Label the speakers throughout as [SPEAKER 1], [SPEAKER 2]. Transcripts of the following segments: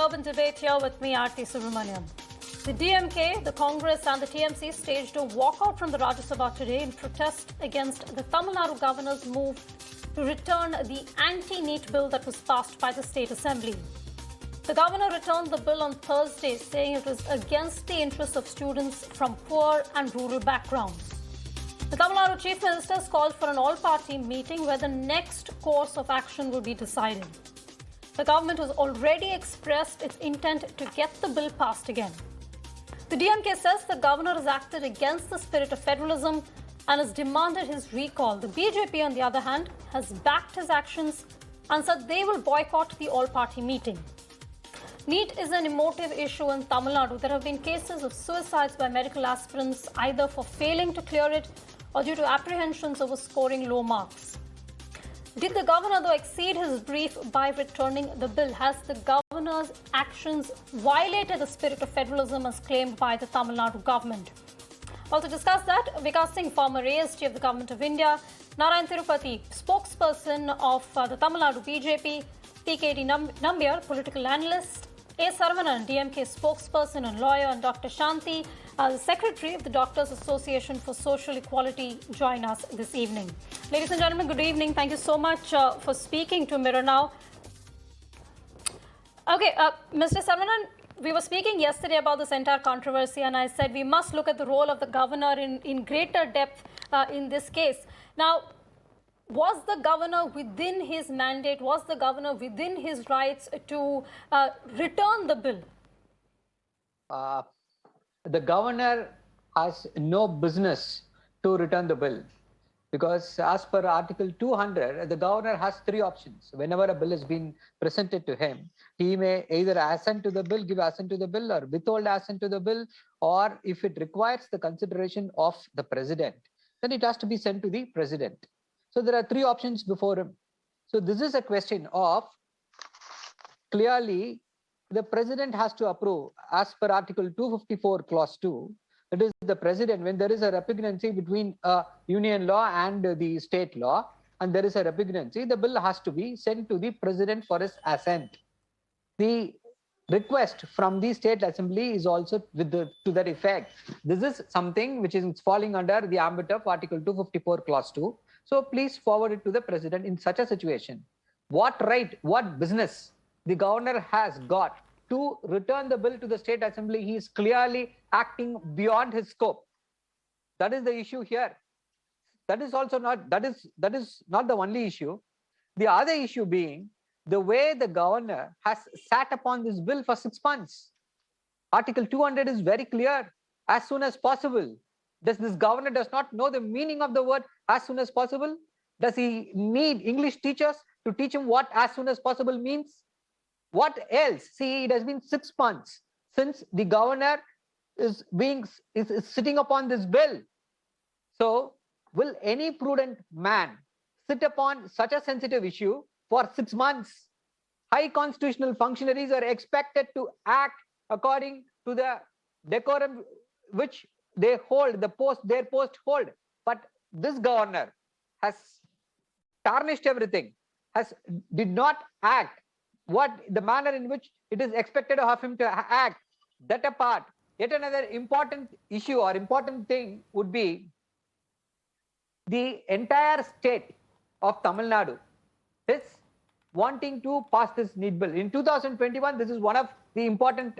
[SPEAKER 1] urban debate here with me, Aarti Subramaniam. The DMK, the Congress and the TMC staged a walkout from the Rajya Sabha today in protest against the Tamil Nadu governor's move to return the Anti-Neet bill that was passed by the State Assembly. The governor returned the bill on Thursday, saying it was against the interests of students from poor and rural backgrounds. The Tamil Nadu Chief Minister has called for an all-party meeting where the next course of action will be decided. The government has already expressed its intent to get the bill passed again. The DMK says the governor has acted against the spirit of federalism and has demanded his recall. The BJP, on the other hand, has backed his actions and said they will boycott the all-party meeting. NEET is an emotive issue in Tamil Nadu. There have been cases of suicides by medical aspirants either for failing to clear it or due to apprehensions over scoring low marks. Did the governor, though, exceed his brief by returning the bill? Has the governor's actions violated the spirit of federalism as claimed by the Tamil Nadu government? Well, to discuss that, Vikas Singh, former ASG of the Government of India, Narayan Tirupati, spokesperson of the Tamil Nadu BJP, TKD Nambiar, political analyst, A. Saravanan, DMK spokesperson and lawyer, and Dr. Shanti, the Secretary of the Doctors Association for Social Equality, join us this evening. Ladies and gentlemen, good evening. Thank you so much for speaking to Mirror Now. Okay, Mr. Saravanan, we were speaking yesterday about this entire controversy, and I said we must look at the role of the governor in greater depth in this case. Now, was the governor within his mandate, was the governor within his rights to return the bill?
[SPEAKER 2] The governor has no business to return the bill because as per Article 200, the governor has three options. Whenever a bill has been presented to him, he may either assent to the bill, give assent to the bill, or withhold assent to the bill, or if it requires the consideration of the president, then it has to be sent to the president. So there are three options before him. So this is a question of clearly the president has to approve as per Article 254 Clause 2. It is the president when there is a repugnancy between a union law and the state law, and there is a repugnancy, the bill has to be sent to the president for his assent. The request from the State Assembly is also to that effect. This is something which is falling under the ambit of Article 254 Clause 2. So please forward it to the president in such a situation. What right, what business the governor has got to return the bill to the State Assembly? He is clearly acting beyond his scope. That is the issue here. That is not the only issue. The other issue being the way the governor has sat upon this bill for 6 months. Article 200 is very clear. As soon as possible. Does this governor does not know the meaning of the word as soon as possible? Does he need English teachers to teach him what as soon as possible means? What else? See, it has been 6 months since the governor is sitting upon this bill. So, will any prudent man sit upon such a sensitive issue for 6 months? High constitutional functionaries are expected to act according to the decorum which they hold, their post hold. But this governor has tarnished everything, did not act what the manner in which it is expected of him to act. That apart, yet another important issue or important thing would be the entire state of Tamil Nadu is wanting to pass this NEET bill. In 2021, this is one of the important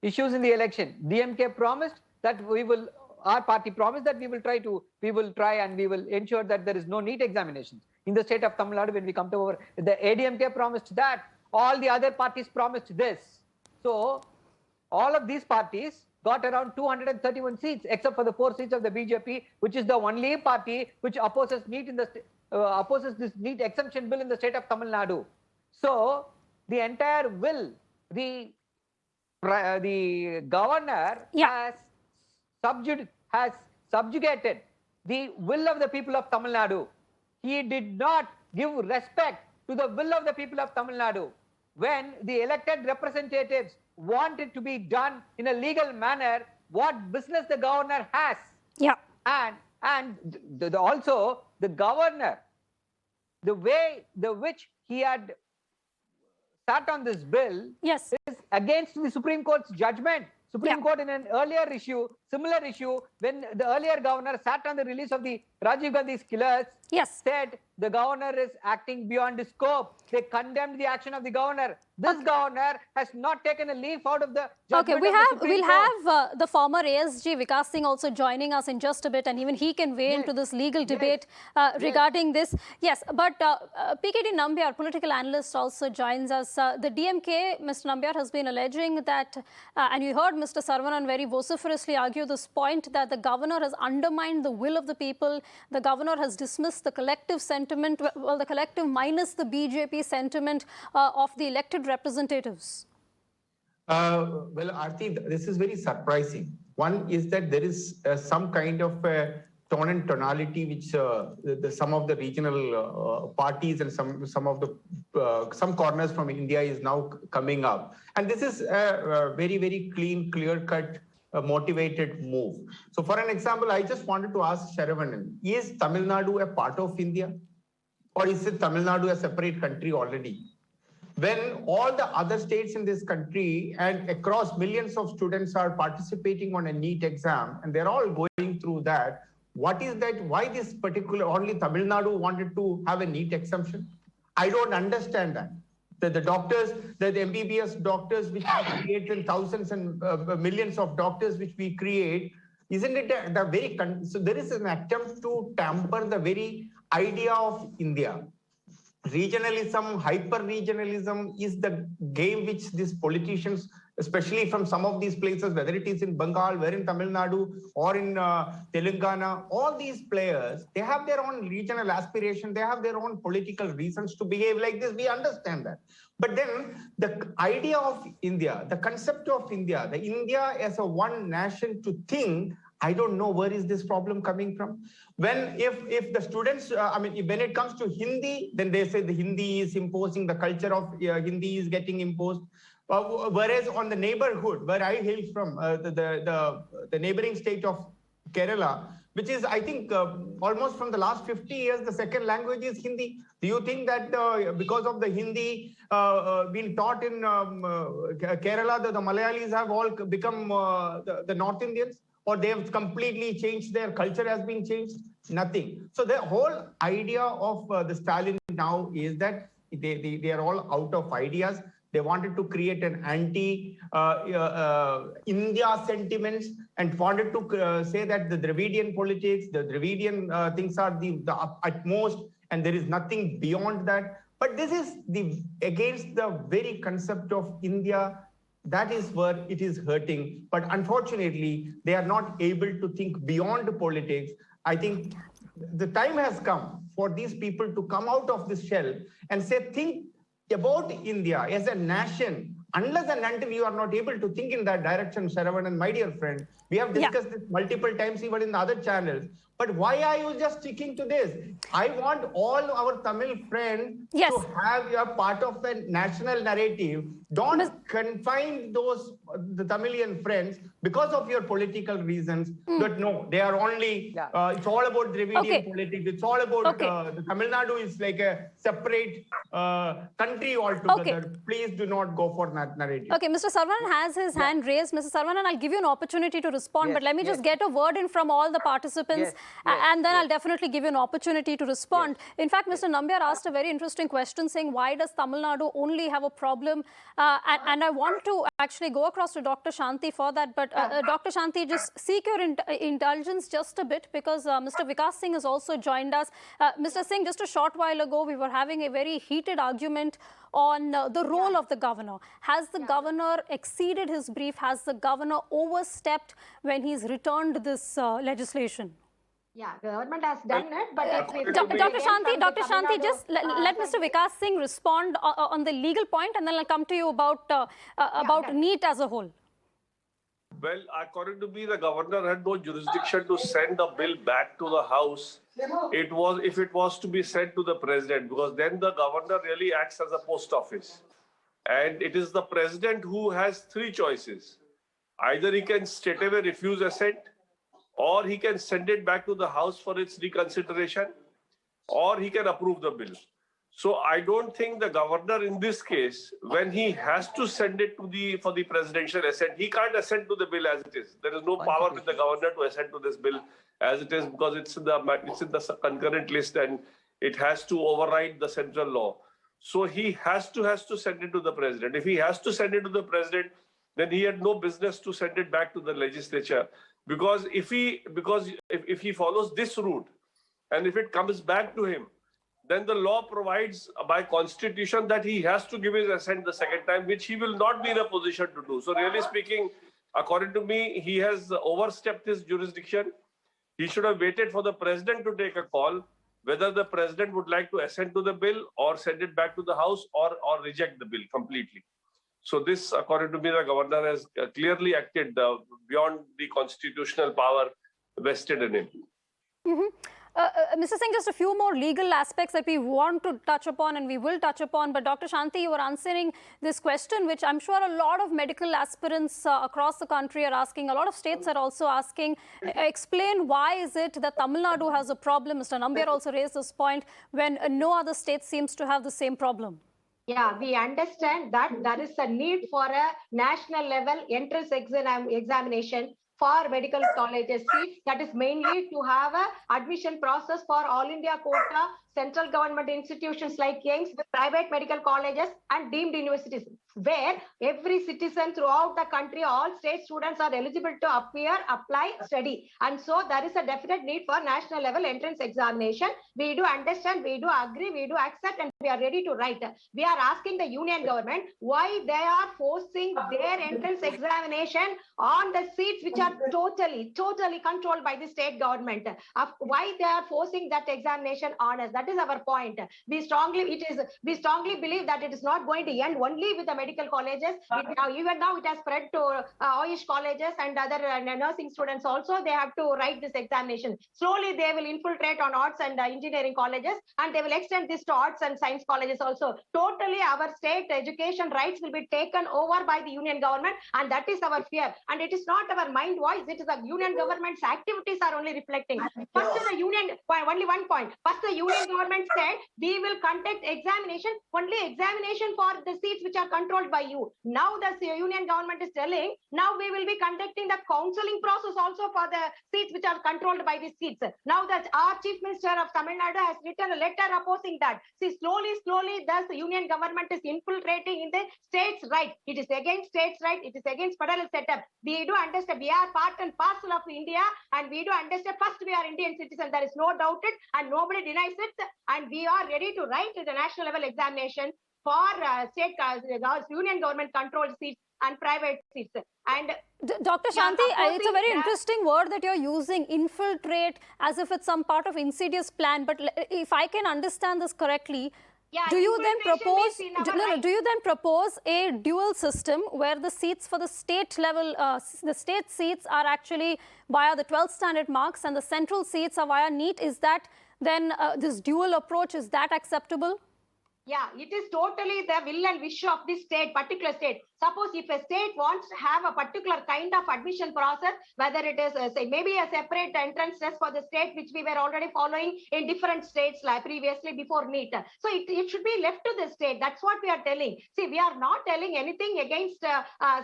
[SPEAKER 2] issues in the election. DMK promised that our party promised that we will try and we will ensure that there is no NEET examinations in the state of Tamil Nadu when we come to over. The ADMK promised that. All the other parties promised this. So, all of these parties got around 231 seats, except for the 4 seats of the BJP, which is the only party which opposes NEET opposes this NEET exemption bill in the state of Tamil Nadu. So, the entire will, the governor has subjugated the will of the people of Tamil Nadu. He did not give respect to the will of the people of Tamil Nadu. When the elected representatives want it to be done in a legal manner, what business the governor has?
[SPEAKER 1] Yeah.
[SPEAKER 2] And also the governor, the way which he had sat on this bill
[SPEAKER 1] yes.
[SPEAKER 2] is against the Supreme Court's judgment. Supreme Court in an earlier issue, similar issue, when the earlier governor sat on the release of the Rajiv Gandhi's killers, said the governor is acting beyond his scope. They condemned the action of the governor. This governor has not taken a leaf out of the judgment
[SPEAKER 1] we'll have the former ASG Vikas Singh also joining us in just a bit, and even he can weigh into this legal debate regarding this. Yes, but PKD Nambiar, political analyst, also joins us. The DMK, Mr. Nambiar, has been alleging that, and you heard Mr. Saravanan very vociferously argue this point, that the governor has undermined the will of the people. The governor has dismissed the collective sentiment, well, the collective minus the BJP sentiment of the elected representatives.
[SPEAKER 3] Well, Aarti, this is very surprising. One is that there is some kind of tone and tonality which some of the regional parties and some corners from India is now coming up, and this is a very, very clean, clear-cut, motivated move. So, for an example, I just wanted to ask Saravanan: is Tamil Nadu a part of India, or is it Tamil Nadu a separate country already? When all the other states in this country and across millions of students are participating on a NEET exam and they're all going through that, what is that? Why this particular only Tamil Nadu wanted to have a NEET exemption? I don't understand that. The doctors, the MBBS doctors which we create, in thousands and millions of doctors which we create, isn't it the very, so there is an attempt to tamper the very idea of India. Regionalism, hyper-regionalism is the game which these politicians, especially from some of these places, whether it is in Bengal, where in Tamil Nadu, or in Telangana, all these players, they have their own regional aspiration, they have their own political reasons to behave like this. We understand that. But then the idea of India, the concept of India, the India as a one nation to think, I don't know where is this problem coming from. When if the students, when it comes to Hindi, then they say the Hindi is imposing, the culture of Hindi is getting imposed. Whereas on the neighborhood where I hail from, the neighboring state of Kerala, which is, I think, almost from the last 50 years, the second language is Hindi. Do you think that because of the Hindi being taught in Kerala, the Malayalis have all become the North Indians? Or they have completely changed, their culture has been changed? Nothing. So the whole idea of the Stalin now is that they are all out of ideas. They wanted to create an anti-India sentiments and wanted to say that the Dravidian politics, the Dravidian things are the utmost, and there is nothing beyond that. But this is against the very concept of India. That is where it is hurting. But unfortunately, they are not able to think beyond politics. I think the time has come for these people to come out of this shell and say, think about India as a nation. Unless and until you are not able to think in that direction, Saravanan, my dear friend, we have discussed this multiple times even in the other channels. But why are you just sticking to this? I want all our Tamil friends to have a part of a national narrative. Don't confine the Tamilian friends because of your political reasons. But no, they are only, it's all about Dravidian politics. It's all about the Tamil Nadu is like a separate country altogether. Please do not go for that narrative.
[SPEAKER 1] Okay, Mr. Saravanan has his hand raised. Mr. Saravanan, I'll give you an opportunity to respond, but let me just get a word in from all the participants. And then I'll definitely give you an opportunity to respond. In fact, Mr. Nambiar asked a very interesting question saying, why does Tamil Nadu only have a problem? And I want to actually go across to Dr. Shanti for that. But Dr. Shanti, just seek your indulgence just a bit, because Mr. Vikas Singh has also joined us. Mr. Singh, just a short while ago, we were having a very heated argument on the role of the governor. Has the governor exceeded his brief? Has the governor overstepped when he's returned this legislation?
[SPEAKER 4] Yeah, the government has done it, but
[SPEAKER 1] Dr. Shanti, just let Mr. Vikas Singh respond on the legal point, and then I'll come to you about NEET as a whole.
[SPEAKER 5] Well, according to me, the governor had no jurisdiction to send the bill back to the House. If it was to be sent to the president, because then the governor really acts as a post office. And it is the president who has three choices. Either he can straightaway refuse assent, or he can send it back to the House for its reconsideration, or he can approve the bill. So I don't think the governor in this case, when he has to send it to for the presidential assent, he can't assent to the bill as it is. There is no power with the governor to assent to this bill as it is, because it's in the concurrent list and it has to override the central law. So he has to send it to the president. If he has to send it to the president, then he had no business to send it back to the legislature, because if he follows this route and if it comes back to him, then the law provides by constitution that he has to give his assent the second time, which he will not be in a position to do. So really speaking, according to me, he has overstepped his jurisdiction. He should have waited for the president to take a call, whether the president would like to assent to the bill or send it back to the House or reject the bill completely. So this, according to me, the governor has clearly acted beyond the constitutional power vested in him.
[SPEAKER 1] Mm-hmm. Mr. Singh, just a few more legal aspects that we want to touch upon and we will touch upon. But Dr. Shanti, you were answering this question, which I'm sure a lot of medical aspirants across the country are asking. A lot of states are also asking. Explain why is it that Tamil Nadu has a problem? Mr. Nambiar also raised this point when no other state seems to have the same problem.
[SPEAKER 4] Yeah, we understand that there is a need for a national level entrance examination for medical colleges seats. That is mainly to have a admission process for all India quota, central government institutions like AIIMS, private medical colleges and deemed universities, where every citizen throughout the country, all state students are eligible to appear, apply, study. And so there is a definite need for national level entrance examination. We do understand, we do agree, we do accept, and we are ready to write. We are asking the union government why they are forcing their entrance examination on the seats which are totally controlled by the state government. Why they are forcing that examination on us? That is our point. We strongly believe that it is not going to end only with the medical colleges. Even now it has spread to Ayush colleges and other nursing students also. They have to write this examination. Slowly they will infiltrate on arts and engineering colleges, and they will extend this to arts and science colleges also. Totally our state education rights will be taken over by the union government, and that is our fear. And it is not our mind voice, it is the union government's activities are only reflecting. First the union, only one point. First the union government said, we will conduct examination, only examination for the seats which are controlled by you. Now the union government is telling, now we will be conducting the counseling process also for the seats which are controlled by the seats. Now that our Chief Minister of Tamil Nadu has written a letter opposing that. See, slowly, thus the union government is infiltrating in the states' right. It is against states' right. It is against federal setup. We do understand we are part and parcel of India, and we do understand first we are Indian citizens. There is no doubt it, and nobody denies it. And we are ready to write the national level examination for state union government controlled seats and private seats. And
[SPEAKER 1] Dr. Shanti, it's a very interesting word that you're using, infiltrate, as if it's some part of insidious plan. But if I can understand this correctly, do you then propose a dual system where the seats for the state level, the state seats are actually via the 12th standard marks and the central seats are via NEET? Is that then this dual approach, is that acceptable?
[SPEAKER 4] Yeah, it is totally the will and wish of this state, particular state. Suppose if a state wants to have a particular kind of admission process, whether it is maybe a separate entrance test for the state, which we were already following in different states like previously before NEET. So it should be left to the state. That's what we are telling. See, we are not telling anything against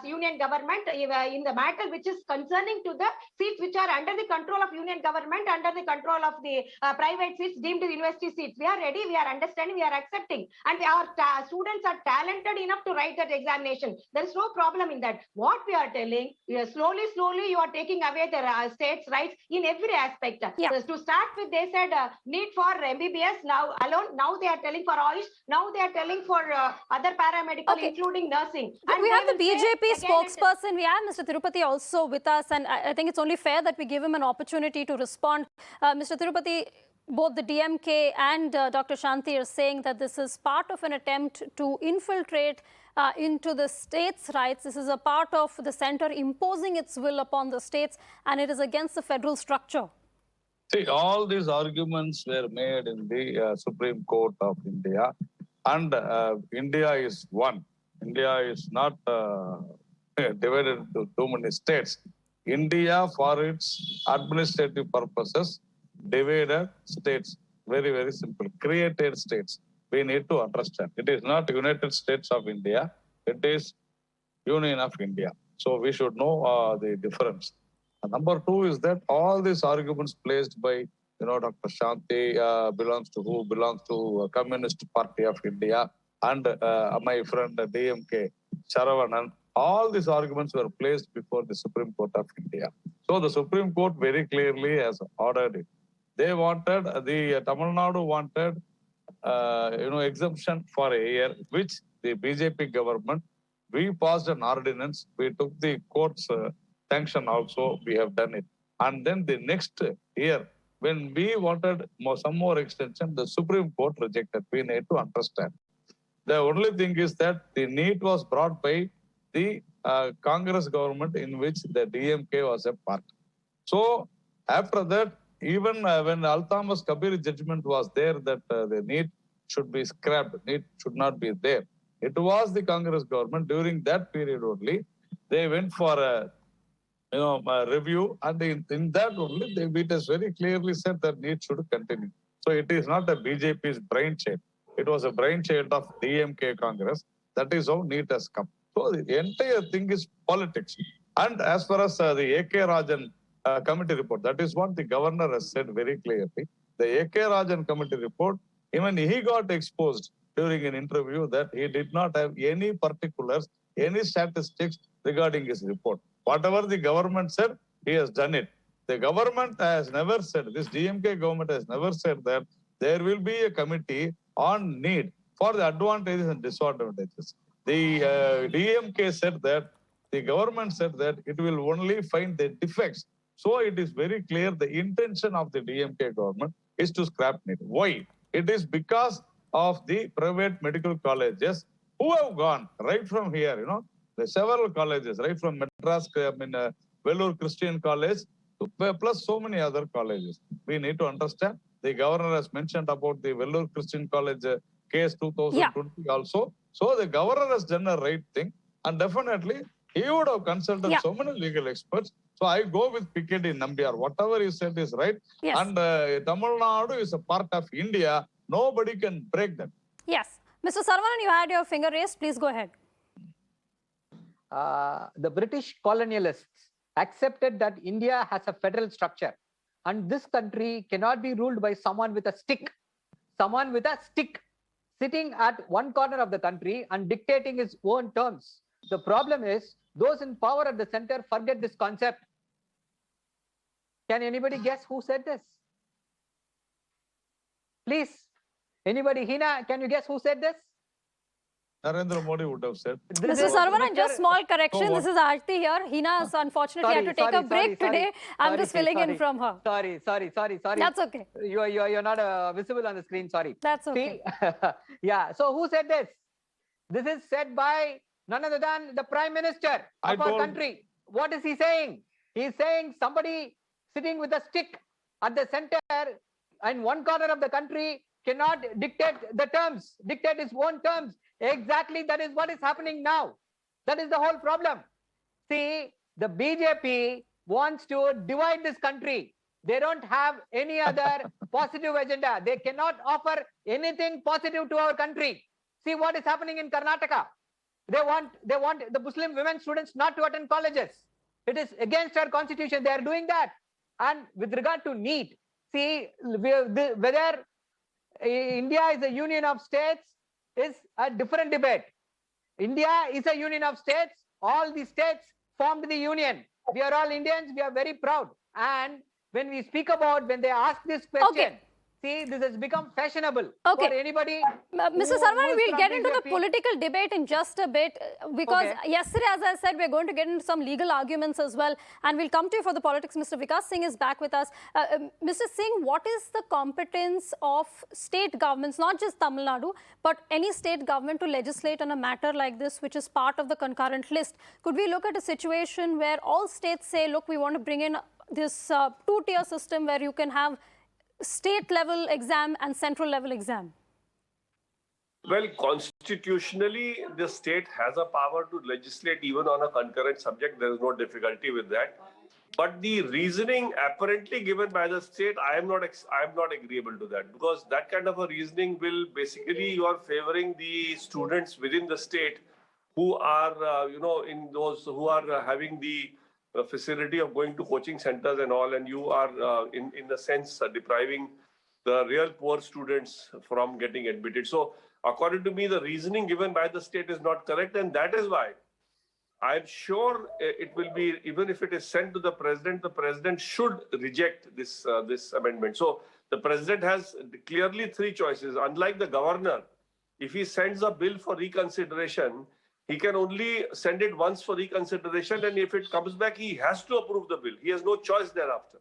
[SPEAKER 4] union government in the matter which is concerning to the seats which are under the control of union government, under the control of the private seats deemed to university seats. We are ready, we are understanding, we are accepting. And our students are talented enough to write that examination. There is no problem in that. What we are telling, slowly you are taking away the states' rights in every aspect.
[SPEAKER 1] Yeah.
[SPEAKER 4] So to start with, they said need for MBBS now alone. Now they are telling for Ayush. Now they are telling for other paramedical, including nursing.
[SPEAKER 1] And we have the BJP spokesperson. We have Mr. Tirupati also with us, and I think it's only fair that we give him an opportunity to respond. Mr. Tirupati, both the DMK and Dr. Shanti are saying that this is part of an attempt to infiltrate into the states' rights. This is a part of the centre imposing its will upon the states, and it is against the federal structure.
[SPEAKER 6] See, all these arguments were made in the Supreme Court of India, and India is one. India is not divided into too many states. India, for its administrative purposes, divided states, very, very simple, created states. We need to understand. It is not United States of India. It is Union of India. So we should know the difference. And number two is that all these arguments placed by, Dr. Shanti belongs to who? Belongs to Communist Party of India and my friend DMK, Saravanan. All these arguments were placed before the Supreme Court of India. So the Supreme Court very clearly has ordered it. They wanted, the Tamil Nadu wanted, exemption for a year, which the BJP government, we passed an ordinance, we took the court's sanction also, we have done it. And then the next year, when we wanted some more extension, the Supreme Court rejected. We need to understand. The only thing is that the NEET was brought by the Congress government in which the DMK was a part. So after that, even when Al-Thomas Kabir judgment was there that the NEET should be scrapped, NEET should not be there. It was the Congress government during that period only. They went for a review, and in that only it has very clearly said that NEET should continue. So it is not a BJP's brainchild. It was a brainchild of DMK Congress. That is how NEET has come. So the entire thing is politics. And as far as the A.K. Rajan committee report, that is what the governor has said very clearly. The A.K. Rajan committee report, even he got exposed during an interview that he did not have any particulars, any statistics regarding his report. Whatever the government said, he has done it. The government has never said, this DMK government has never said that there will be a committee on NEET for the advantages and disadvantages. The DMK said that, the government said that it will only find the defects. So it is very clear the intention of the DMK government is to scrap NEET. Why? It is because of the private medical colleges who have gone right from here, the several colleges, right from Madras, Vellore Christian College, plus so many other colleges. We need to understand. The governor has mentioned about the Vellore Christian College case 2020 also. So the governor has done a right thing, and definitely he would have consulted so many legal experts. So I go with PKD Nambiar. Whatever he said is right.
[SPEAKER 1] Yes.
[SPEAKER 6] And Tamil Nadu is a part of India. Nobody can break that.
[SPEAKER 1] Yes. Mr. Saravanan, you had your finger raised. Please go ahead.
[SPEAKER 2] The British colonialists accepted that India has a federal structure, and this country cannot be ruled by someone with a stick. Someone with a stick sitting at one corner of the country and dictating his own terms. The problem is those in power at the center forget this concept. Can anybody guess who said this? Please. Anybody? Hina, can you guess who said this?
[SPEAKER 6] Narendra Modi would have said.
[SPEAKER 1] Mr. Saravanan, just small correction. This is Aarti here. Hina has unfortunately had to take a break today. I'm just filling in from her.
[SPEAKER 2] Sorry.
[SPEAKER 1] That's okay.
[SPEAKER 2] You're not visible on the screen. Sorry.
[SPEAKER 1] That's okay.
[SPEAKER 2] See? Yeah. So who said this? This is said by none other than the Prime Minister of our country. What is he saying? He's saying somebody sitting with a stick at the center in one corner of the country cannot dictate the terms, dictate his own terms. Exactly, that is what is happening now. That is the whole problem. See, the BJP wants to divide this country. They don't have any other positive agenda. They cannot offer anything positive to our country. See what is happening in Karnataka. They want the Muslim women students not to attend colleges. It is against our constitution. They are doing that. And with regard to NEET, see whether India is a union of states is a different debate. India is a union of states. All the states formed the union. We are all Indians. We are very proud. And when we speak about, when they ask this question, see, this has become fashionable for anybody.
[SPEAKER 1] Mr. Saravanan, we'll get into the political debate in just a bit, because yesterday, as I said, we're going to get into some legal arguments as well, and we'll come to you for the politics. Mr. Vikas Singh is back with us. Mr. Singh, what is the competence of state governments, not just Tamil Nadu, but any state government to legislate on a matter like this, which is part of the concurrent list? Could we look at a situation where all states say, look, we want to bring in this two-tier system where you can have state level exam and central level exam?
[SPEAKER 5] Well, constitutionally, the state has a power to legislate even on a concurrent subject. There is no difficulty with that. But the reasoning apparently given by the state, I am not agreeable to that, because that kind of a reasoning will basically, you are favoring the students within the state who are, in those who are having the facility of going to coaching centers and all, and you are in the sense depriving the real poor students from getting admitted. So according to me, the reasoning given by the state is not correct, and that is why I'm sure it will be, even if it is sent to the president should reject this amendment. So the president has clearly three choices. Unlike the governor, if he sends a bill for reconsideration, he can only send it once for reconsideration, and if it comes back, he has to approve the bill. He has no choice thereafter.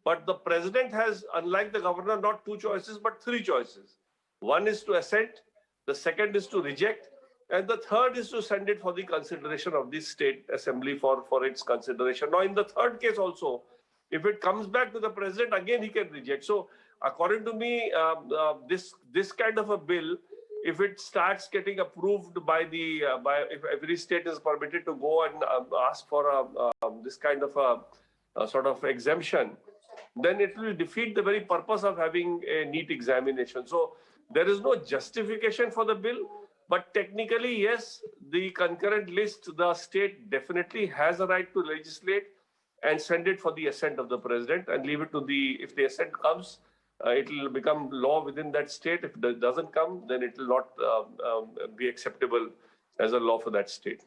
[SPEAKER 5] But the president has, unlike the governor, not two choices, but three choices. One is to assent, the second is to reject, and the third is to send it for the consideration of the state assembly for its consideration. Now, in the third case also, if it comes back to the president, again he can reject. So, according to me, this kind of a bill, if it starts getting approved by if every state is permitted to go and ask for this kind of a sort of exemption, then it will defeat the very purpose of having a NEET examination. So there is no justification for the bill. But technically, yes, the concurrent list, the state definitely has a right to legislate and send it for the assent of the president and leave it to if the assent comes, it will become law within that state. If it doesn't come, then it will not be acceptable as a law for that state.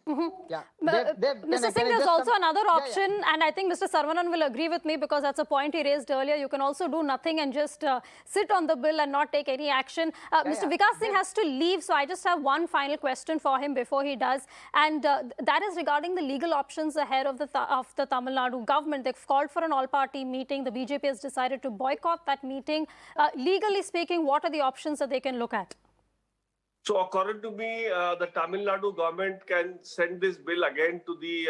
[SPEAKER 2] Yeah.
[SPEAKER 1] Mr. Singh, there's also another option, and I think Mr. Saravanan will agree with me, because that's a point he raised earlier. You can also do nothing and just sit on the bill and not take any action. Mr. Vikas Singh has to leave, so I just have one final question for him before he does, and that is regarding the legal options ahead of the Tamil Nadu government. They've called for an all-party meeting. The BJP has decided to boycott that meeting. Legally speaking, what are the options that they can look at?
[SPEAKER 5] So according to me, the Tamil Nadu government can send this bill again to the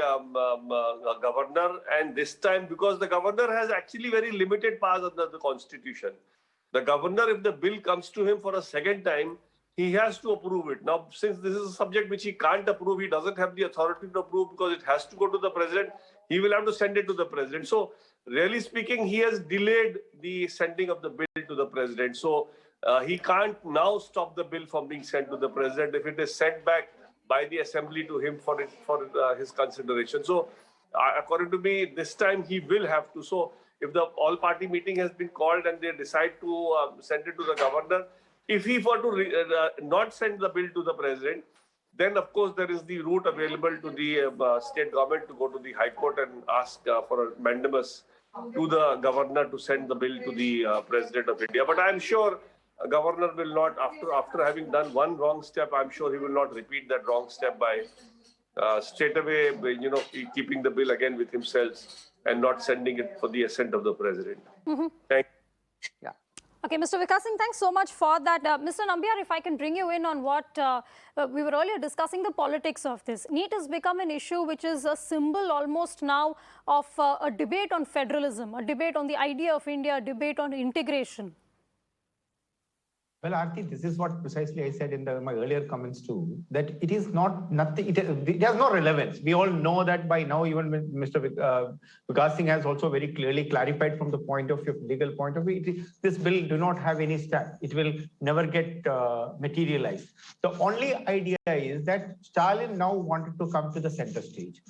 [SPEAKER 5] governor, and this time, because the governor has actually very limited powers under the constitution. The governor, if the bill comes to him for a second time, he has to approve it. Now, since this is a subject which he can't approve, he doesn't have the authority to approve because it has to go to the president, he will have to send it to the president. So really speaking, he has delayed the sending of the bill to the president. So he can't now stop the bill from being sent to the president if it is sent back by the assembly to him for his consideration. So according to me, this time he will have to. So if the all-party meeting has been called and they decide to send it to the governor, if he were to not send the bill to the president, then of course there is the route available to the state government to go to the High Court and ask for a mandamus to the governor to send the bill to the President of India. But I am sure a governor will not, after having done one wrong step, I'm sure he will not repeat that wrong step by straight away, keeping the bill again with himself and not sending it for the assent of the president. Thank you.
[SPEAKER 2] Yeah.
[SPEAKER 1] Okay, Mr. Vikas Singh, thanks so much for that. Mr. Nambiar, if I can bring you in on what we were earlier discussing, the politics of this. NEET has become an issue which is a symbol almost now of a debate on federalism, a debate on the idea of India, a debate on integration.
[SPEAKER 3] Well, Aarti, this is what precisely I said in my earlier comments too, that it is nothing, it has no relevance. We all know that by now, even Mr. Vikas Singh has also very clearly clarified from the point of view, legal point of view, this bill do not have any it will never get materialized. The only idea is that Stalin now wanted to come to the center stage.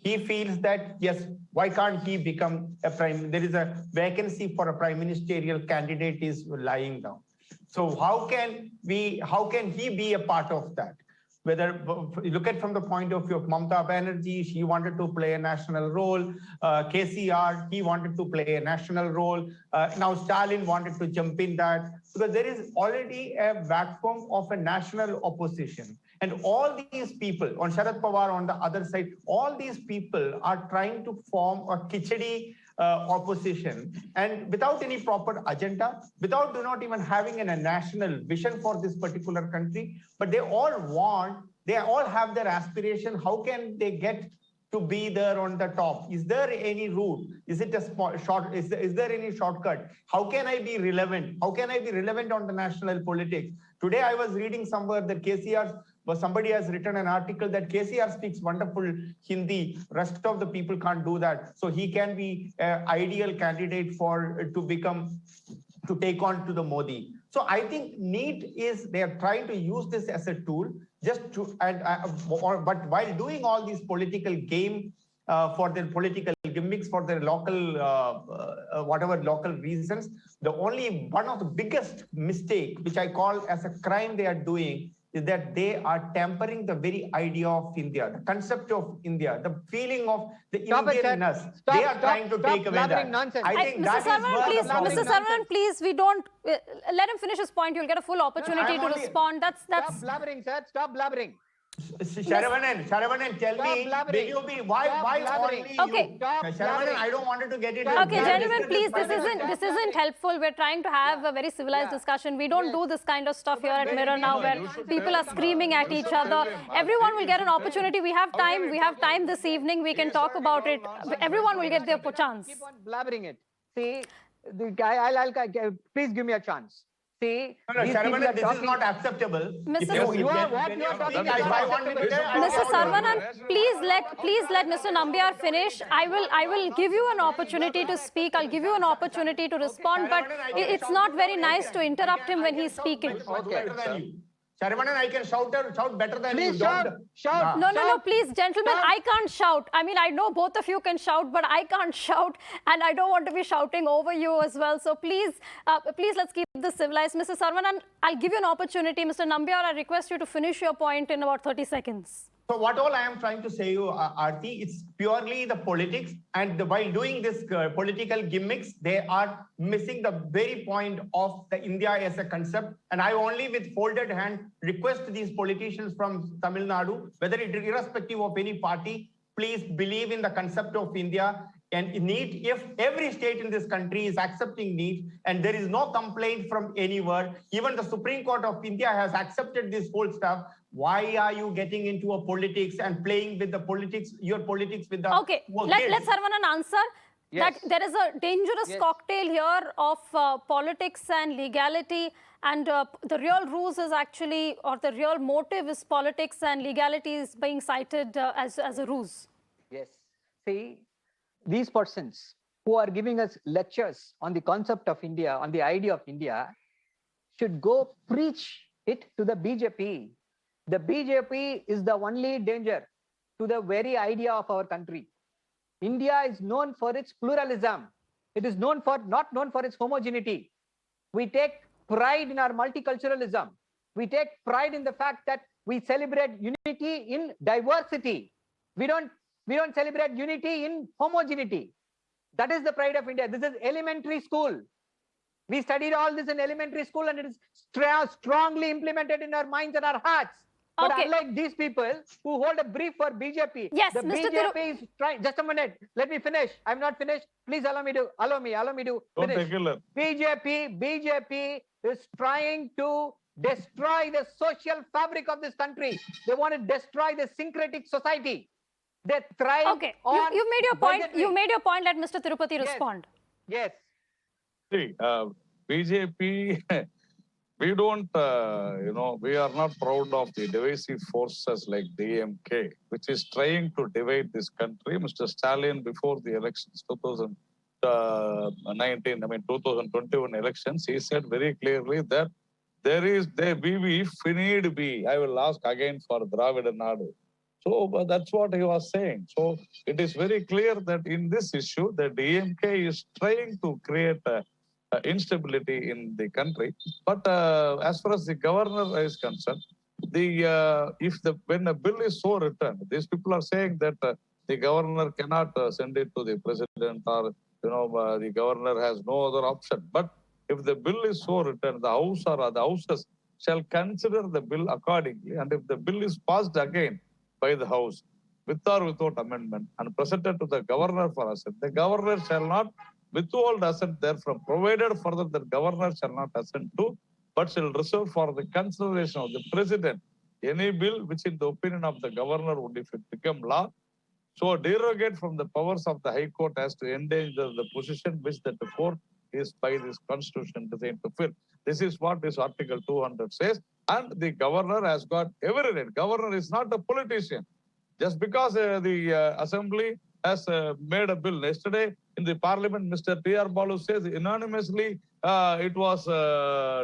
[SPEAKER 3] He feels that, yes, why can't he become there is a vacancy for a prime ministerial candidate is lying down. So how can he be a part of that? Whether you look at from the point of view of Mamata Banerjee, she wanted to play a national role. KCR, he wanted to play a national role. Now Stalin wanted to jump in that, because there is already a vacuum of a national opposition. And all these people, on Sharad Pawar on the other side, all these people are trying to form a khichdi opposition, and without any proper agenda, without not even having a national vision for this particular country, but they all have their aspiration. How can they get to be there on the top? Is there any route? Is it a is there any shortcut? How can I be relevant? How can I be relevant on the national politics? Today I was reading somewhere that KCR's but somebody has written an article that KCR speaks wonderful Hindi. Rest of the people can't do that. So he can be an ideal candidate to take on to the Modi. So I think NEET is, they are trying to use this as a tool but while doing all these political game for their political gimmicks, for their local, whatever local reasons, one of the biggest mistake, which I call as a crime they are doing, is that they are tampering the very idea of India, the concept of India, the feeling of the Indianness. They are trying to take away that.
[SPEAKER 2] Nonsense.
[SPEAKER 3] I think
[SPEAKER 1] Mr. Saravanan, Mr. Saravanan, please, we don't let him finish his point. You'll get a full opportunity to respond. That's.
[SPEAKER 2] Stop blabbering, sir. Stop blabbering.
[SPEAKER 3] Saravanan, tell me, why only
[SPEAKER 1] Okay.
[SPEAKER 3] you? Saravanan, I don't want to get it.
[SPEAKER 1] Okay, gentlemen, please, this isn't helpful. We're trying to have a very civilized discussion. We don't do this kind of stuff here at Mirror now, where people are screaming at each other. Everyone will get an opportunity. We have time. We have time this evening. We can talk about it. Everyone will get their chance.
[SPEAKER 2] Keep on blabbering it. See, please give me a chance. See,
[SPEAKER 3] Saravanan, this is not acceptable.
[SPEAKER 1] Mr.
[SPEAKER 2] You are what you are talking about.
[SPEAKER 1] Mr. Saravanan, please let Mr. Nambiar finish. I will give you an opportunity to speak. I'll give you an opportunity to respond, but it's not very nice to interrupt him when he's speaking.
[SPEAKER 3] Okay. Saravanan, I can shout better than you.
[SPEAKER 2] Please shout.
[SPEAKER 1] No, please, gentlemen, I can't shout. I mean, I know both of you can shout, but I can't shout, and I don't want to be shouting over you as well. So please, let's keep this civilized. Mr. Saravanan, I'll give you an opportunity. Mr. Nambiar, I request you to finish your point in about 30 seconds.
[SPEAKER 3] So what all I am trying to say you, Aarti, it's purely the politics, and while doing this political gimmicks, they are missing the very point of the India as a concept. And I only with folded hand request these politicians from Tamil Nadu, whether it is irrespective of any party, please believe in the concept of India. And NEET, if every state in this country is accepting NEET and there is no complaint from anywhere, even the Supreme Court of India has accepted this whole stuff, why are you getting into a politics and playing with the politics, your politics with the...
[SPEAKER 1] Okay, let's Saravanan answer. Yes. That there is a dangerous cocktail here of politics and legality, and the real ruse is actually, or the real motive is politics, and legality is being cited as a ruse.
[SPEAKER 2] Yes. See, these persons who are giving us lectures on the concept of India, on the idea of India, should go preach it to the BJP. The BJP is the only danger to the very idea of our country. India is known for its pluralism. It is not known for its homogeneity. We take pride in our multiculturalism. We take pride in the fact that we celebrate unity in diversity. We don't celebrate unity in homogeneity. That is the pride of India. This is elementary school. We studied all this in elementary school, and it is strongly implemented in our minds and our hearts. But unlike these people who hold a brief for BJP, the BJP is trying. Just a minute, let me finish. I'm not finished. Please allow me to finish. BJP is trying to destroy the social fabric of this country. They want to destroy the syncretic society. They thrive.
[SPEAKER 1] Okay, you made your point. You made your point. Let Mr. Tirupati respond.
[SPEAKER 2] Yes.
[SPEAKER 6] See, BJP, we don't, we are not proud of the divisive forces like DMK, which is trying to divide this country. Mr. Stalin, before the elections, 2021 elections, he said very clearly that if we need be, I will ask again for Dravida Nadu. So that's what he was saying. So it is very clear that in this issue, the DMK is trying to create instability in the country. But as far as the governor is concerned, when a bill is so written, these people are saying that the governor cannot send it to the president, or the governor has no other option. But if the bill is so written, the house or the houses shall consider the bill accordingly. And if the bill is passed again by the house, with or without amendment, and presented to the governor for assent, the governor shall not withhold assent therefrom, provided further that governor shall not assent to, but shall reserve for the consideration of the president any bill which in the opinion of the governor would, if it become law, so derogate from the powers of the High Court as to endanger the position which the court is by this constitution designed to fill. This is what this Article 200 says. And the governor has got every right. Governor is not a politician. Just because the assembly has made a bill yesterday in the parliament, Mr. T.R. Balu says unanimously it was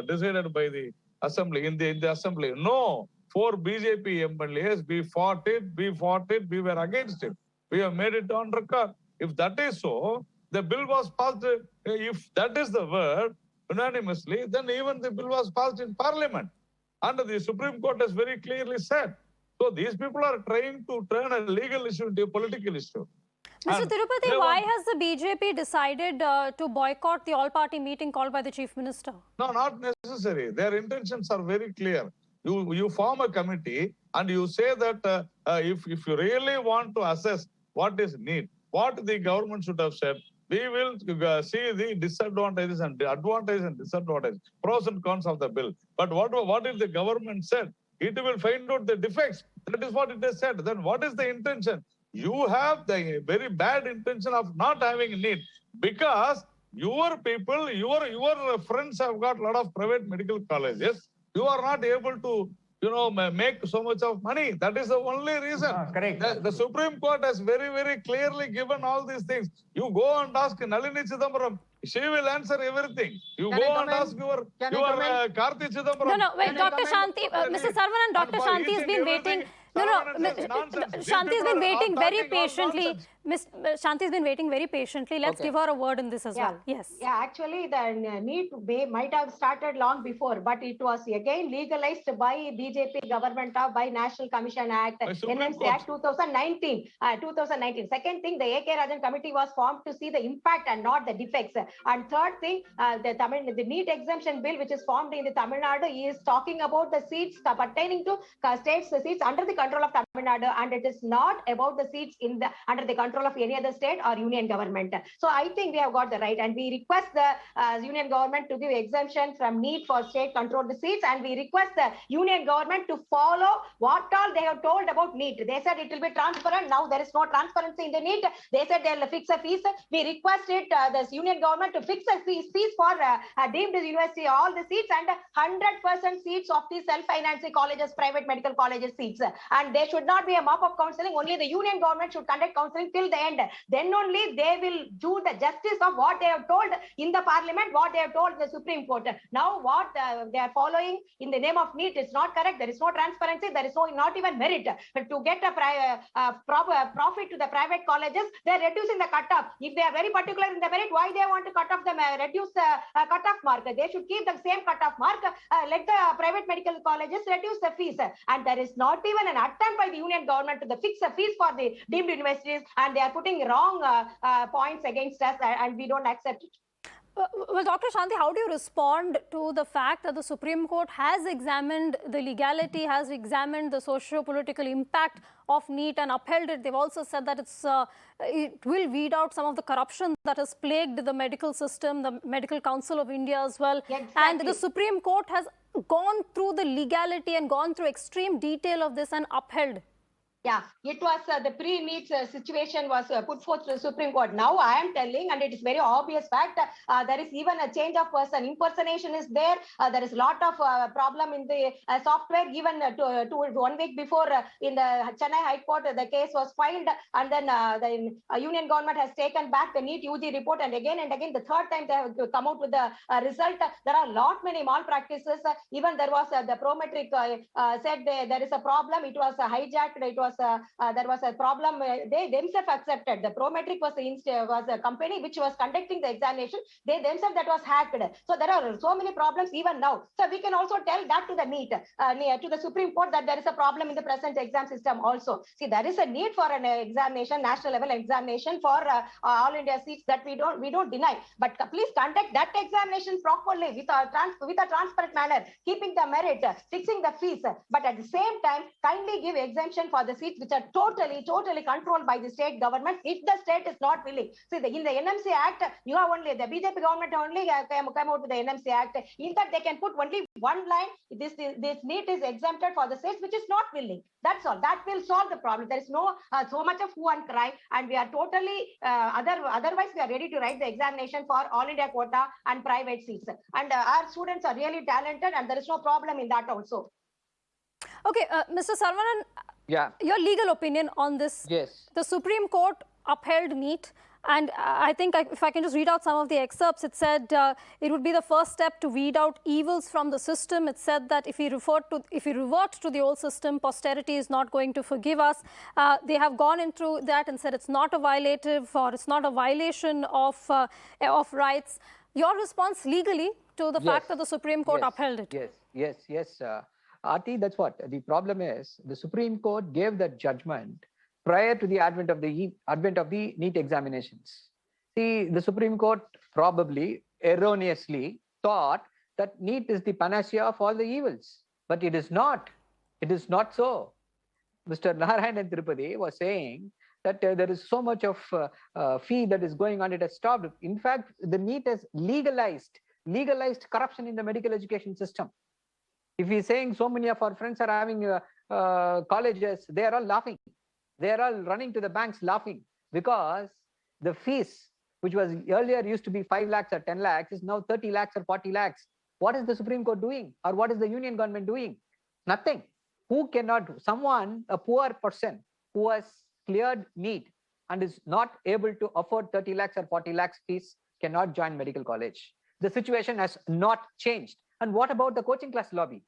[SPEAKER 6] decided by the assembly, in the assembly. No, 4 BJP MLAs, we fought it, we were against it. We have made it on record. If that is so, the bill was passed, if that is the word, unanimously, then even the bill was passed in parliament. And the Supreme Court has very clearly said. So these people are trying to turn a legal issue into a political issue.
[SPEAKER 1] Mr.
[SPEAKER 6] And
[SPEAKER 1] Tirupati, why has the BJP decided to boycott the all-party meeting called by the Chief Minister?
[SPEAKER 6] No, not necessary. Their intentions are very clear. You form a committee and you say that if you really want to assess what is need, what the government should have said, we will see the disadvantages and the advantages and disadvantages, pros and cons of the bill. But what if the government said? It will find out the defects. That is what it has said. Then what is the intention? You have the very bad intention of not having need, because your people, your friends have got a lot of private medical colleges. You are not able to, make so much of money. That is the only reason.
[SPEAKER 3] Correct.
[SPEAKER 6] The Supreme Court has very, very clearly given all these things. You go and ask Nalini Chidambaram. She will answer everything. You go and ask your Karthi Chidambaram.
[SPEAKER 1] No, wait, Dr. Shanti, Mr. Saravanan, Dr. Shanti has been waiting. Shanti has been waiting very patiently. Shanti has been waiting very patiently. Let's give her a word in this as well. Yes.
[SPEAKER 4] Yeah, actually, the need might have started long before, but it was again legalized by BJP government by National Commission Act, NMC Act 2019. 2019. Second thing, the A.K. Rajan committee was formed to see the impact and not the defects. And third thing, the NEET exemption bill, which is formed in the Tamil Nadu, is talking about the seats pertaining to states, the seats under the control of Tamil Nadu, and it is not about the seats under the control of any other state or union government. So I think we have got the right, and we request the union government to give exemption from NEET for state controlled seats, and we request the union government to follow what all they have told about NEET. They said it will be transparent. Now there is no transparency in the NEET. They said they will fix a fees. We request the union government to fix a fees for deemed university all the seats, and 100% seats of the self-financing colleges, private medical colleges seats. And there should not be a mop-up counselling. Only the union government should conduct counselling till the end. Then only they will do the justice of what they have told in the parliament, what they have told the Supreme Court. Now what they are following in the name of NEET is not correct. There is no transparency. There is not even merit. But to get a profit to the private colleges, they are reducing the cut-off. If they are very particular in the merit, why they want to cut off reduce the cut-off mark? They should keep the same cut-off mark. Let the private medical colleges reduce the fees. And there is not even an attempt by the union government to fix the fees for the deemed universities, and they are putting wrong points against us, and we don't accept it.
[SPEAKER 1] Well, Dr. Shanti, how do you respond to the fact that the Supreme Court has examined the legality, has examined the socio-political impact of NEET and upheld it? They've also said that it will weed out some of the corruption that has plagued the medical system, the Medical Council of India as well. Exactly. And the Supreme Court has gone through the legality and gone through extreme detail of this and upheld.
[SPEAKER 4] Yeah, it was the pre-NEET situation was put forth to the Supreme Court. Now I am telling, and it is very obvious fact, there is even a change of person. Impersonation is there. There is a lot of problem in the software. Even 1 week before in the Chennai High Court, the case was filed, and then the union government has taken back the NEET UG report, and again, the third time they have come out with the result. There are many malpractices. Even there was the Prometric said there is a problem. It was hijacked. It was there was a problem. They themselves accepted. The Prometric was a company which was conducting the examination. They themselves that was hacked. So there are so many problems even now. So we can also tell that to the NEET, to the Supreme Court, that there is a problem in the present exam system also. See, there is a need for an examination, national level examination for all India seats, that we don't deny. But please conduct that examination properly with a transparent manner, keeping the merit, fixing the fees. But at the same time, kindly give exemption for the seats which are totally controlled by the state government if the state is not willing. See, in the NMC Act, you have only the BJP government only come out with the NMC Act. In that, they can put only one line. This NEET is exempted for the states which is not willing. That's all. That will solve the problem. There is no so much of hue and cry, and we are totally otherwise we are ready to write the examination for all India quota and private seats. And our students are really talented, and there is no problem in that also.
[SPEAKER 1] Okay, Mr. Saravanan, your legal opinion on this.
[SPEAKER 2] Yes.
[SPEAKER 1] The Supreme Court upheld NEET, and I think if I can just read out some of the excerpts, it said it would be the first step to weed out evils from the system. It said that if we revert to the old system, posterity is not going to forgive us. They have gone into that and said it's not a violative or it's not a violation of rights. Your response legally to the fact that the Supreme Court upheld it?
[SPEAKER 2] Yes. Aarti, that's what the problem is. The Supreme Court gave that judgment prior to the advent of the NEET examinations. See, the Supreme Court probably erroneously thought that NEET is the panacea of all the evils, but it is not. It is not so. Mr. Narayanan Tirupati was saying that there is so much of fee that is going on, it has stopped. In fact, the NEET has legalized corruption in the medical education system. If he's saying so many of our friends are having colleges, they are all laughing. They are all running to the banks laughing because the fees, which was earlier used to be 5 lakhs or 10 lakhs, is now 30 lakhs or 40 lakhs. What is the Supreme Court doing? Or what is the union government doing? Nothing. Who cannot, a poor person who has cleared NEET and is not able to afford 30 lakhs or 40 lakhs fees cannot join medical college. The situation has not changed. And what about the coaching class lobby?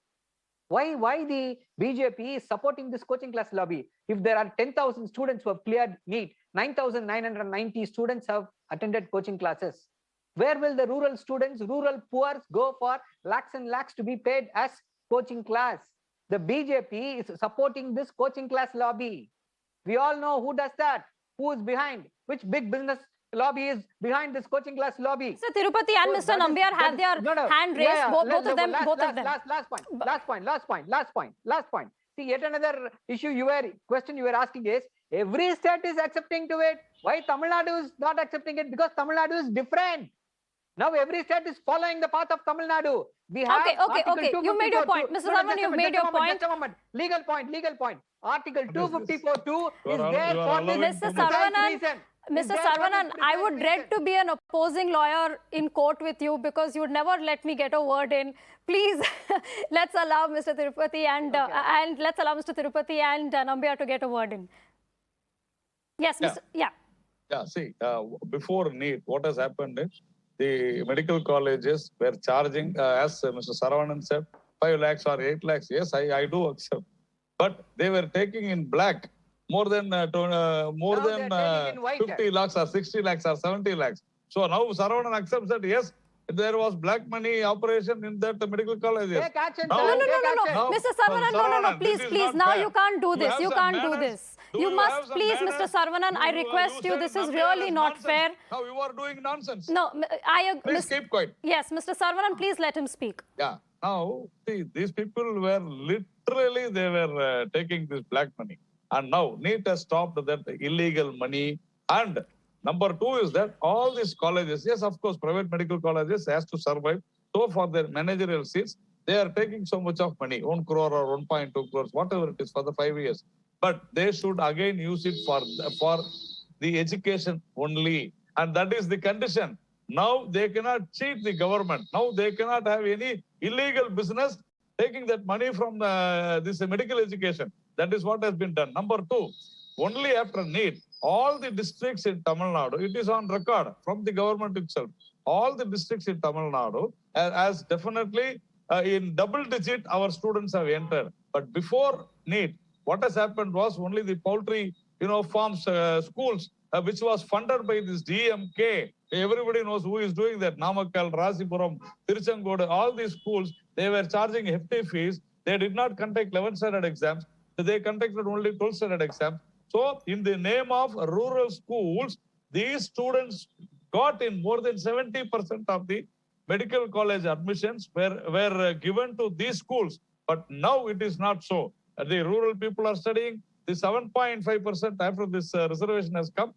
[SPEAKER 2] Why the BJP is supporting this coaching class lobby? If there are 10,000 students who have cleared NEET, 9,990 students have attended coaching classes. Where will the rural students, rural poor go for lakhs and lakhs to be paid as coaching class? The BJP is supporting this coaching class lobby. We all know who does that, who is behind, which big business lobby is behind this coaching class lobby.
[SPEAKER 1] Mr. Tirupati and Mr. Nambiar have their hand raised, both of them.
[SPEAKER 2] Last point. See, yet another question you were asking is, every state is accepting to it. Why Tamil Nadu is not accepting it? Because Tamil Nadu is different. Now every state is following the path of Tamil Nadu. We have
[SPEAKER 1] okay. You made your point. Mr. Saravanan, you made your point.
[SPEAKER 2] Just a moment. Legal point. Article 254(2) is there for this reason.
[SPEAKER 1] Mr. Saravanan, I would dread to be an opposing lawyer in court with you because you would never let me get a word in. Please, let's allow Mr. Tirupati and Nambiar to get a word in. Yes, Mr. Yeah.
[SPEAKER 6] See, before NEET, what has happened is the medical colleges were charging, as Mr. Saravanan said, 5 lakhs or 8 lakhs. Yes, I do accept. But they were taking in black more than 50 lakhs or 60 lakhs or 70 lakhs. So now Saravanan accepts that, yes, there was black money operation in that medical colleges.
[SPEAKER 1] No. Mr. Saravanan, no. Please. Now you can't do this. You can't do this. You must, please, Mr. Saravanan, I request you, this is really not fair.
[SPEAKER 6] Now you are doing nonsense.
[SPEAKER 1] No,
[SPEAKER 6] please keep quiet.
[SPEAKER 1] Yes, Mr. Saravanan, please let him speak.
[SPEAKER 6] Yeah. Now, see, these people were literally, they were taking this black money. And now NEET has stopped that illegal money. And number 2 is that all these colleges, yes, of course, private medical colleges has to survive. So for their managerial seats, they are taking so much of money, 1 crore or 1.2 crores, whatever it is for the 5 years. But they should again use it for the education only. And that is the condition. Now they cannot cheat the government. Now they cannot have any illegal business taking that money from this medical education. That is what has been done. Number 2, only after NEET, all the districts in Tamil Nadu, it is on record from the government itself, all the districts in Tamil Nadu, as definitely in double digit, our students have entered. But before NEET, what has happened was only the poultry, farms, schools, which was funded by this DMK. Everybody knows who is doing that. Namakkal, Rasipuram, Tiruchengodu, all these schools, they were charging hefty fees. They did not conduct 11th standard exams. They conducted only 12th standard exams. So in the name of rural schools, these students got in more than 70% of the medical college admissions were given to these schools. But now it is not so. The rural people are studying, the 7.5% after this reservation has come,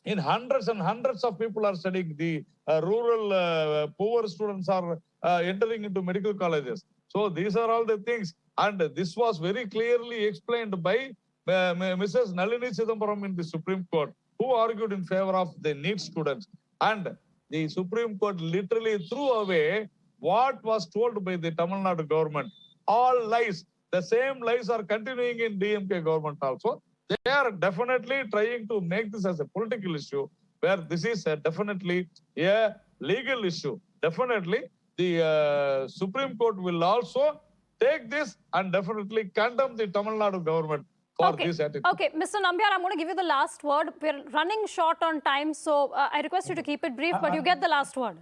[SPEAKER 6] in hundreds and hundreds of people are studying. The rural poor students are entering into medical colleges. So these are all the things. And this was very clearly explained by Mrs. Nalini Chidambaram in the Supreme Court, who argued in favor of the NEET students. And the Supreme Court literally threw away what was told by the Tamil Nadu government. All lies. The same lies are continuing in DMK government also. They are definitely trying to make this as a political issue, where this is definitely a legal issue. Definitely, the Supreme Court will also take this and definitely condemn the Tamil Nadu government for this attitude.
[SPEAKER 1] Okay, Mr. Nambiar, I'm going to give you the last word. We're running short on time, so I request you to keep it brief, but you get the last word.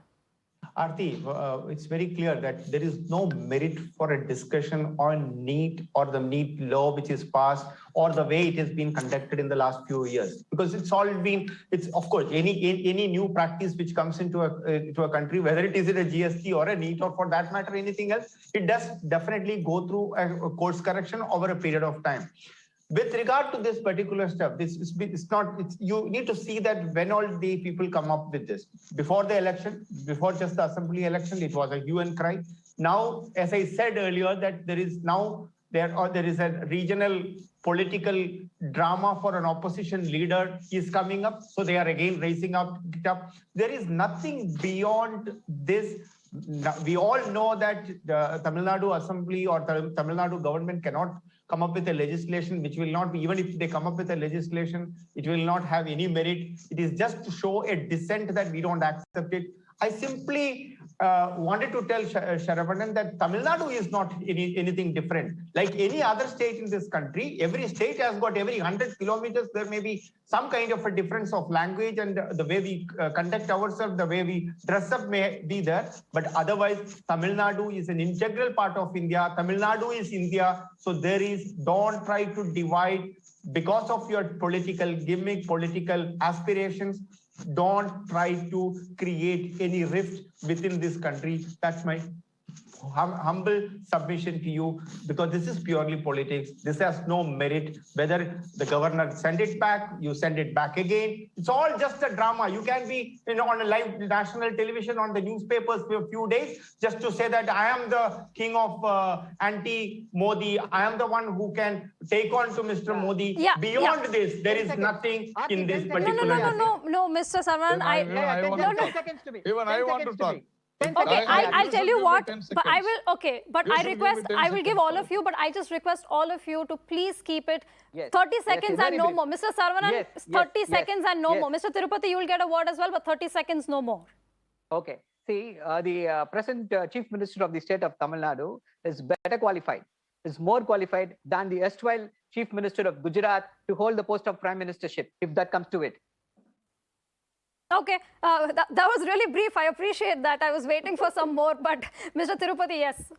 [SPEAKER 3] Aarti, it's very clear that there is no merit for a discussion on NEET or the NEET law which is passed or the way it has been conducted in the last few years. Because it's all been, it's of course, any new practice which comes into a country, whether it is in a GST or a NEET or for that matter anything else, it does definitely go through a course correction over a period of time. With regard to this particular stuff, you need to see that when all the people come up with this. Before the election, before just the assembly election, it was a hue and cry. Now, as I said earlier, that there is a regional political drama for an opposition leader is coming up. So they are again raising up. There is nothing beyond this. We all know that the Tamil Nadu Assembly or the Tamil Nadu government cannot come up with a legislation which will not be, even if they come up with a legislation, it will not have any merit. It is just to show a dissent that we don't accept it. I simply wanted to tell Sharavanan that Tamil Nadu is not anything different. Like any other state in this country, every state has got every 100 kilometers, there may be some kind of a difference of language and the way we conduct ourselves, the way we dress up may be there. But otherwise, Tamil Nadu is an integral part of India. Tamil Nadu is India. So don't try to divide because of your political gimmick, political aspirations. Don't try to create any rift within this country. That's my humble submission to you, because this is purely politics. This has no merit. Whether the governor send it back, you send it back again. It's all just a drama. You can be on a live national television, on the newspapers for a few days, just to say that I am the king of anti-Modi. I am the one who can take on to Mr. Modi. Beyond this, there is nothing in this particular.
[SPEAKER 1] No, Mr. Saravanan,
[SPEAKER 6] Even I want to talk.
[SPEAKER 1] Okay, I'll tell you what, but I will, okay, but I will give all of you, but I just request all of you to please keep it 30 seconds and no more. Mr. Saravanan, 30 seconds and no more. Mr. Tirupati, you will get a word as well, but 30 seconds, no more.
[SPEAKER 2] Okay, see, the present Chief Minister of the state of Tamil Nadu is better qualified, is more qualified than the erstwhile Chief Minister of Gujarat to hold the post of Prime Ministership, if that comes to it.
[SPEAKER 1] Okay, that was really brief. I appreciate that. I was waiting for some more, but Mr. Tirupati, yes.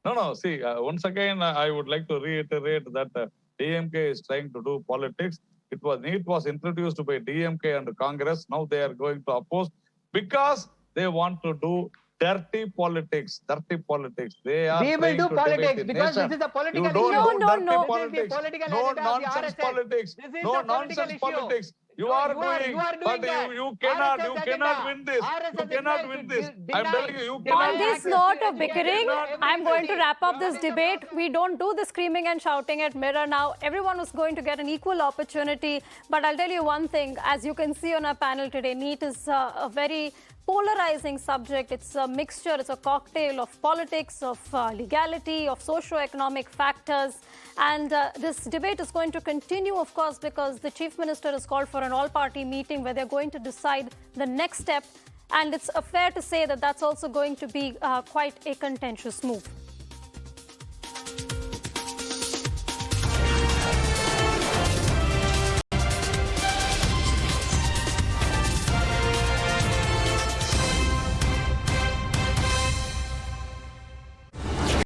[SPEAKER 6] No, see, once again, I would like to reiterate that DMK is trying to do politics. NEET was introduced by DMK and Congress. Now they are going to oppose because they want to do dirty politics. Dirty politics. They are.
[SPEAKER 2] We will do politics because this is a political issue.
[SPEAKER 6] No politics. No nonsense politics. No nonsense politics. You are doing, but you cannot win this. You cannot win this. I'm telling you, you cannot.
[SPEAKER 1] On this note of bickering, I'm going to wrap up this debate. We don't do the screaming and shouting at mirror now. Everyone was going to get an equal opportunity. But I'll tell you one thing, as you can see on our panel today, NEET is a very polarizing subject. It's a mixture, it's a cocktail of politics, of legality, of socio-economic factors. And this debate is going to continue, of course, because the Chief Minister has called for an all-party meeting where they're going to decide the next step. And it's fair to say that that's also going to be quite a contentious move.